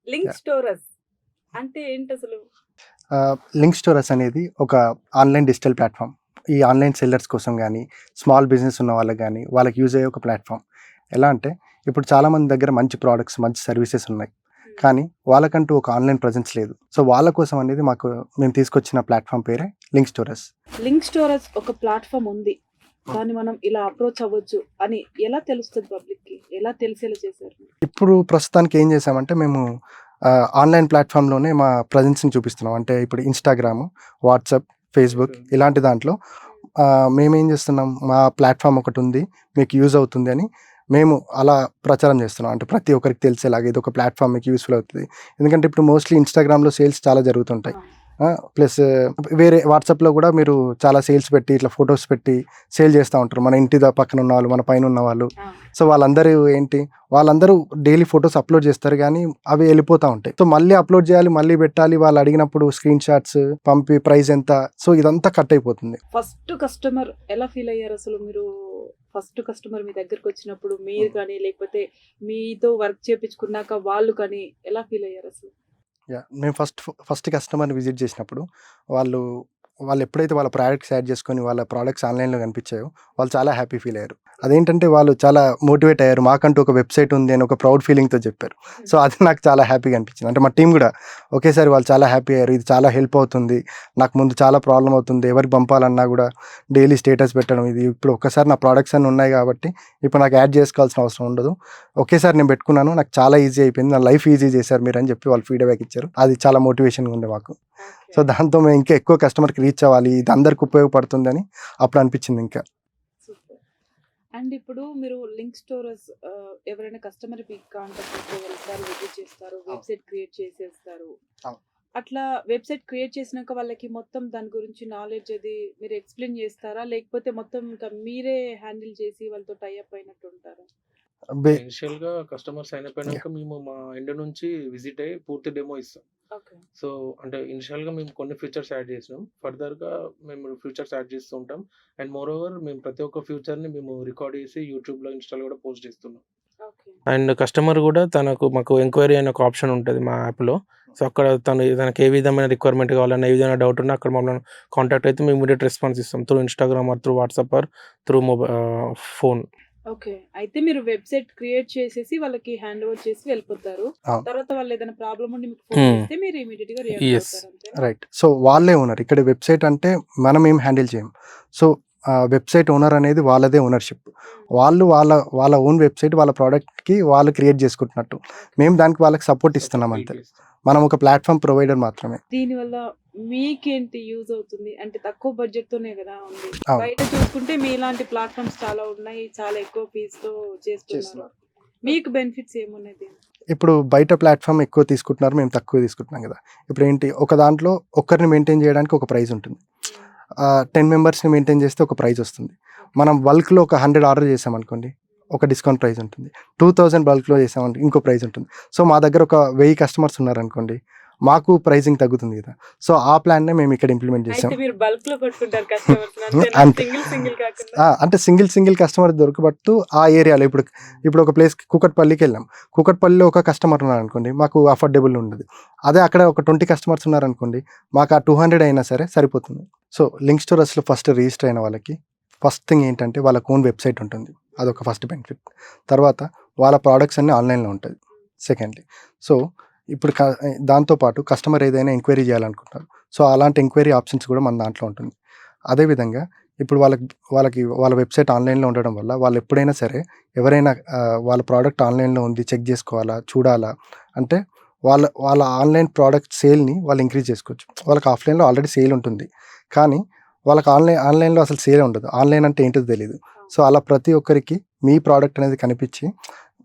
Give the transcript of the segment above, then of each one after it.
Link yeah! స్టోరర్స్ అంటే ఏంటసలు? Link స్టోరర్స్ అనేది ఒక ఆన్‌లైన్ డిజిటల్ ప్లాట్‌ఫార్మ్. ఈ ఆన్‌లైన్ సెల్లర్స్ కోసం గానీ, స్మాల్ బిజినెస్ ఉన్న వాళ్ళకి గానీ, వాళ్ళకి యూజ్ అయ్యే ఒక ప్లాట్‌ఫార్మ్. ఎలా అంటే, ఇప్పుడు చాలామంది దగ్గర మంచి ప్రొడక్ట్స్, మంచి సర్వీసెస్ ఉన్నాయి. హ్మ్. కానీ వాళ్ళకంటూ ఒక ఆన్‌లైన్ ప్రెజెన్స్ లేదు. సో, వాళ్ళ కోసం అనేది మేము తీసుకొచ్చిన ప్లాట్‌ఫార్మ్ పేరే లింక్ స్టోరర్స్. లింక్ స్టోరర్స్ ఒక ప్లాట్‌ఫార్మ్ ఉంది. దాన్ని మనం ఇలా అప్రోచ్ అవ్వచ్చు అని ఎలా తెలుస్తది పబ్లిక్‌కి? ఎలా తెలిసేలా చేశారు? ఇప్పుడు ప్రస్తుతానికి ఏం చేశామంటే, మేము ఆన్‌లైన్ ప్లాట్‌ఫార్మ్‌లోనే మా ప్రెజెన్స్‌ని చూపిస్తున్నాం. అంటే ఇప్పుడు ఇన్‌స్టాగ్రాము, వాట్సాప్, ఫేస్‌బుక్ ఇలాంటి దాంట్లో మేమేం చేస్తున్నాం, మా ప్లాట్‌ఫార్మ్ ఒకటుంది. మీకు యూజ్ అవుతుంది అని మేము అలా ప్రచారం చేస్తున్నాం. అంటే ప్రతి ఒక్కరికి తెలిసేలాగా ఇదొక ప్లాట్‌ఫార్మ్ మీకు యూజ్‌ఫుల్ అవుతది. ఎందుకంటే ఇప్పుడు మోస్ట్‌లీ ఇన్‌స్టాగ్రామ్‌లో సేల్స్ చాలా జరుగుతుంటాయి. ఆ! ప్లస్ వేరే వాట్సాప్‌లో కూడా మీరు చాలా సేల్స్ పెట్టి, ఇట్లా ఫోటోస్ పెట్టి సేల్ చేస్తా ఉంటారు. మన ఇంటి పక్కన ఉన్నవాళ్ళు, మన పైన ఉన్నవాళ్ళు. ఆ! సో, వాళ్ళందరూ డైలీ ఫోటోస్ అప్‌లోడ్ చేస్తారు గానీ, అవి వెళ్ళిపోతా ఉంటాయి. సో, మళ్ళీ అప్‌లోడ్ చేయాలి, మళ్ళీ పెట్టాలి. వాళ్ళు అడిగినప్పుడు స్క్రీన్ షాట్స్ పంపి ప్రైస్ ఎంత, సో, ఇదంతా కట్ అయిపోతుంది. ఫస్ట్ కస్టమర్ ఎలా ఫీల్ అయ్యారసలు మీరు? ఫస్ట్ కస్టమర్ మీ దగ్గరకొచ్చినప్పుడు మీరు కానీ, లేకపోతే మీతో వర్క్ చేపించుకున్నాక వాళ్ళు కానీ ఎలా ఫీల్ అయ్యారసలు? యాహ్! మేము ఫస్ట్ కస్టమర్‌ని విజిట్ చేసినప్పుడు వాళ్ళు వాళ్ళెప్పుడైతే వాళ్ళ ప్రొడక్ట్స్ యాడ్ చేసుకొని వాళ్ళ ప్రొడక్ట్స్ ఆన్‌లైన్‌లో కనిపించాయో వాళ్ళు చాలా హ్యాపీ ఫీల్ అయ్యారు. అదేంటంటే వాళ్ళు చాలా మోటివేట్ అయ్యారు. మాకంటూ ఒక వెబ్‌సైట్ ఉంది అని ఒక ప్రౌడ్ ఫీలింగ్‌తో చెప్పారు. సో, అది నాకు చాలా హ్యాపీగా అనిపించింది. అంటే మా టీమ్ గూడా ఒకేసారి వాళ్ళు చాలా హ్యాపీ అయ్యారు. ఇది చాలా హెల్ప్ అవుతుంది. నాకు ముందు చాలా ప్రాబ్లమ్ అవుతుంది. ఎవరికి పంపాలన్నా గూడా డైలీ స్టేటస్ పెట్టడం. ఇది ఇప్పుడు ఒక్కసారి నా ప్రొడక్ట్స్ అన్నీ ఉన్నాయి కాబట్టి ఇప్పుడు నాకు యాడ్ చేసుకోవాల్సిన అవసరం ఉండదు. ఒకేసారి నేను పెట్టుకున్నాను. నాకు చాలా ఈజీ అయిపోయింది. నా లైఫ్ ఈజీ చేశారు మీరని చెప్పి వాళ్ళు ఫీడ్‌బ్యాక్ ఇచ్చారు. అది చాలా మోటివేషన్‌గా ఉండే మాకు. So, okay. దాంతో మేము ఇంకా ఎక్కువ కస్టమర్‌కి రీచ్ అవ్వాలి. ఇది అందరికి ఉపయోగపడుతుందని అప్పుడు అనిపించింది ఇంకా. సూపర్. అండ్ ఇప్పుడు మీరు లింక్ స్టోరర్స్ ఎవరైనా కస్టమర్ మీకు కాంటాక్ట్ అయితే వెళ్తారు, విజిట్ చేస్తారు, వెబ్‌సైట్ క్రియేట్ చేసేస్తారు. అవును. అట్లా వెబ్‌సైట్ క్రియేట్ చేసినాక వాళ్ళకి మొత్తం దాని గురించి నాలెడ్జ్ అది మీరు ఎక్స్‌ప్లెయిన్ చేస్తారా? లేకపోతే మొత్తం ఇంకా మీరే హ్యాండిల్ చేసి వాళ్ళతో టై అప్ అయినట్టు ఉంటారా? బే ఇనిషియల్‌గా కస్టమర్ సైన్ అప్ యాహ్! అయినాక మేము మా ఎండ్ నుంచి విజిట్ అయ్యి పూర్తి డెమో ఇస్తాం. ఓకే. సో, అంటే ఇనిషియల్‌గా మేము కొన్ని ఫీచర్స్ యాడ్ చేసినాం. ఫర్దర్‌గా మేము ఫీచర్స్ యాడ్ చేస్తూ ఉంటాం. అండ్ మోరోవర్ మేము ప్రతి ఒక్క ఫీచర్‌ని మేము రికార్డ్ చేసి యూట్యూబ్‌లో, ఇన్‌స్టాలో కూడా పోస్ట్ చేస్తున్నాం. ఓకే. అండ్ కస్టమర్ కూడా మాకు ఎంక్వైరీ అనే ఒక ఆప్షన్ ఉంటది మా యాప్‌లో. సో, అక్కడ తనకి ఏ విధమైన రిక్వైర్మెంట్ కావాలన్నా, ఏ విధమైన డౌట్ ఉన్నా అక్కడ మమ్మల్ని కాంటాక్ట్ అయితే మేము ఇమ్మీడియేట్ రెస్పాన్స్ ఇస్తాం. Through Instagram or through WhatsApp or through phone. Okay. అయితే మీరు వెబ్‌సైట్ క్రియేట్ చేసేసి వాళ్ళకి హ్యాండ్ ఓవర్ చేసి వెళ్ళిపోతారు. అవును. తర్వాత వాళ్ళు ఏదైనా ప్రాబ్లమ్ ఉండి మీకు ఫోన్ హ్మ్. చేస్తే మీరు ఇమ్మీడియేట్‌గా రియాక్ట్ యెస్. అవుతారు అంతేనా? రైట్. సో, వాళ్ళే ఓనర్. ఇక్కడ వెబ్‌సైట్ అంటే మనమేం హ్యాండిల్ చేయం. సో, వెబ్‌సైట్ ఓనర్ అనేది వాళ్ళదే ఓనర్‌షిప్. వాళ్ళు వాళ్ళ ఓన్ వెబ్‌సైట్ వాళ్ళ ప్రొడక్ట్‌కి వాళ్ళు క్రియేట్ చేసుకుంటున్నట్టు. మేము దానికి వాళ్ళకి సపోర్ట్ ఇస్తున్నాం సపోర్ట్ అంతే. చేస్తాం. మనం ఒక ప్లాట్‌ఫార్మ్ ప్రొవైడర్ మాత్రమే. దీనివల్ల మీకేంటి యూజ్ అవుతుంది? అంటే తక్కువ బడ్జెట్‌తోనే గదా ఉంది. అవును. బయట చూసుకుంటే మీలాంటి ప్లాట్‌ఫార్మ్స్ చాలా ఉన్నాయి. చాలా ఎక్కువ ఫీస్‌తో చేస్తున్నారు. చేస్తున్నారు. మీకు బెనిఫిట్స్ ఏమున్నాయి దీనిలో? ఇప్పుడు బయట ప్లాట్‌ఫార్మ్ ఎక్కువ తీసుకుంటున్నారు. మేము తక్కువ తీసుకుంటున్నాం గదా! ఇప్పుడేంటి ఒక దాంట్లో ఒక్కరిని మెయింటైన్ చేయడానికి ఒక ప్రైజ్ ఉంటుంది. 10 మెంబర్స్‌ని మెయింటైన్ చేస్తే ఒక ప్రైజ్ వస్తుంది. మనం బల్క్‌లో ఒక 100 ఆర్డర్ చేసామనుకోండి, ఒక డిస్కౌంట్ ప్రైజ్ ఉంటుంది. 2000 బల్క్‌లో చేసామంటే ఇంకో ప్రైజ్ ఉంటుంది. సో, మా దగ్గర ఒక 1000 కస్టమర్స్ ఉన్నారనుకోండి, మాకు ప్రైజింగ్ తగ్గుతుంది గదా! సో, ఆ ప్లాన్‌నే మేము ఇక్కడ ఇంప్లిమెంట్ చేసాం. అయితే మీరు బల్క్‌లో పట్టుకుంటారు కస్టమర్స్‌ని అంతేనా? అంతే. సింగిల్ కాకుండా? అంటే సింగిల్ కస్టమర్ దొరకబడుతూ ఆ ఏరియాలో ఇప్పుడు ఒక ప్లేస్‌కి కూకట్పల్లికెళ్ళాం. కూకట్పల్లిలో ఒక కస్టమర్ ఉన్నారనుకోండి, మాకు అఫోర్డబుల్ ఉండదు. అదే అక్కడ ఒక 20 కస్టమర్స్ ఉన్నారనుకోండి, మాకు ఆ 200 అయినా సరే సరిపోతుంది. సో, లింక్ స్టోరర్స్‌లో ఫస్ట్ రిజిస్టర్ అయిన వాళ్ళకి ఫస్ట్ థింగ్ ఏంటంటే వాళ్ళకి ఓన్ వెబ్‌సైట్ ఉంటుంది. అదొక ఫస్ట్ బెనిఫిట్. తర్వాత వాళ్ళ ప్రొడక్ట్స్ అన్నీ ఆన్‌లైన్‌లో ఉంటాయి. సెకండ్‌లీ. సో, ఇప్పుడు దాంతో పాటు కస్టమర్ ఏదైనా ఎంక్వైరీ చేయాలనుకుంటారు. సో, అలాంటి ఎంక్వైరీ ఆప్షన్స్ కూడా మన దాంట్లో ఉంటుంది. అదే విధంగా ఇప్పుడు వాళ్ళకి వాళ్ళ వెబ్‌సైట్ ఆన్‌లైన్‌లో ఉండడం వల్ల వాళ్ళు ఎప్పుడైనా సరే ఎవరైనా వాళ్ళ ప్రొడక్ట్ ఆన్‌లైన్‌లో ఉంది చెక్ చేసుకోవాలా, చూడాలా అంటే వాళ్ళ ఆన్‌లైన్ ప్రొడక్ట్ సేల్‌ని వాళ్ళు ఇంక్రీజ్ చేసుకోవచ్చు. వాళ్ళకి ఆఫ్‌లైన్‌లో ఆల్రెడీ సేల్ ఉంటుంది. కానీ వాళ్ళకి ఆన్‌లైన్‌లో అసలు సేలే ఉండదు. ఆన్‌లైన్ అంటే ఏంటో తెలీదు. సో, అలా ప్రతి ఒక్కరికి మీ ప్రొడక్ట్ అనేది కనిపించి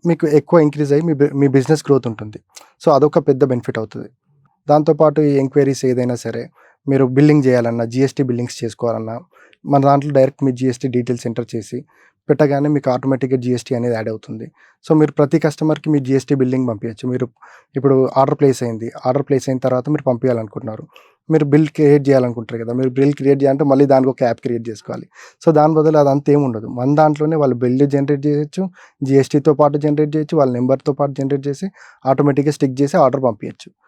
మీకు ఎక్కువ ఇంక్రీజ్ అయ్యి మీ బిజినెస్ గ్రోత్ ఉంటుంది. సో, అదొక పెద్ద బెనిఫిట్ అవుతది. దాంతో పాటు ఈ ఎంక్వైరీస్ ఏదైనా సరే మీరు బిల్లింగ్ చేయాలన్నా, జీఎస్టీ బిల్లింగ్స్ చేసుకోవాలన్నా, మన దాంట్లో డైరెక్ట్ మీ జీఎస్టీ డీటెయిల్స్ ఎంటర్ చేసి పెట్టగానే మీకు ఆటోమేటిక్‌గా జీఎస్టీ అనేది యాడ్ అవుతుంది. సో, మీరు ప్రతి కస్టమర్‌కి మీ జీఎస్టీ బిల్లింగ్ పంపియచ్చు. మీరు ఇప్పుడు ఆర్డర్ ప్లేస్ అయింది. ఆర్డర్ ప్లేస్ అయిన తర్వాత మీరు పంపియాలనుకుంటున్నారు. మీరు బిల్ క్రియేట్ చేయాలనుకుంటారు కదా, మీరు బిల్ క్రియేట్ చేయాలంటే మళ్ళీ దానికి ఒక యాప్ క్రియేట్ చేసుకోవాలి. సో దాని బదులు అదంతా ఏమి ఉండదు, మన దాంట్లోనే వాళ్ళు బిల్ జనరేట్ చేయొచ్చు, జిఎస్టీతో పాటు జనరేట్ చేయొచ్చు, వాళ్ళ నెంబర్తో పాటు జనరేట్ చేసి ఆటోమేటిక్గా స్టిక్ చేసి ఆర్డర్ పంపించచ్చు.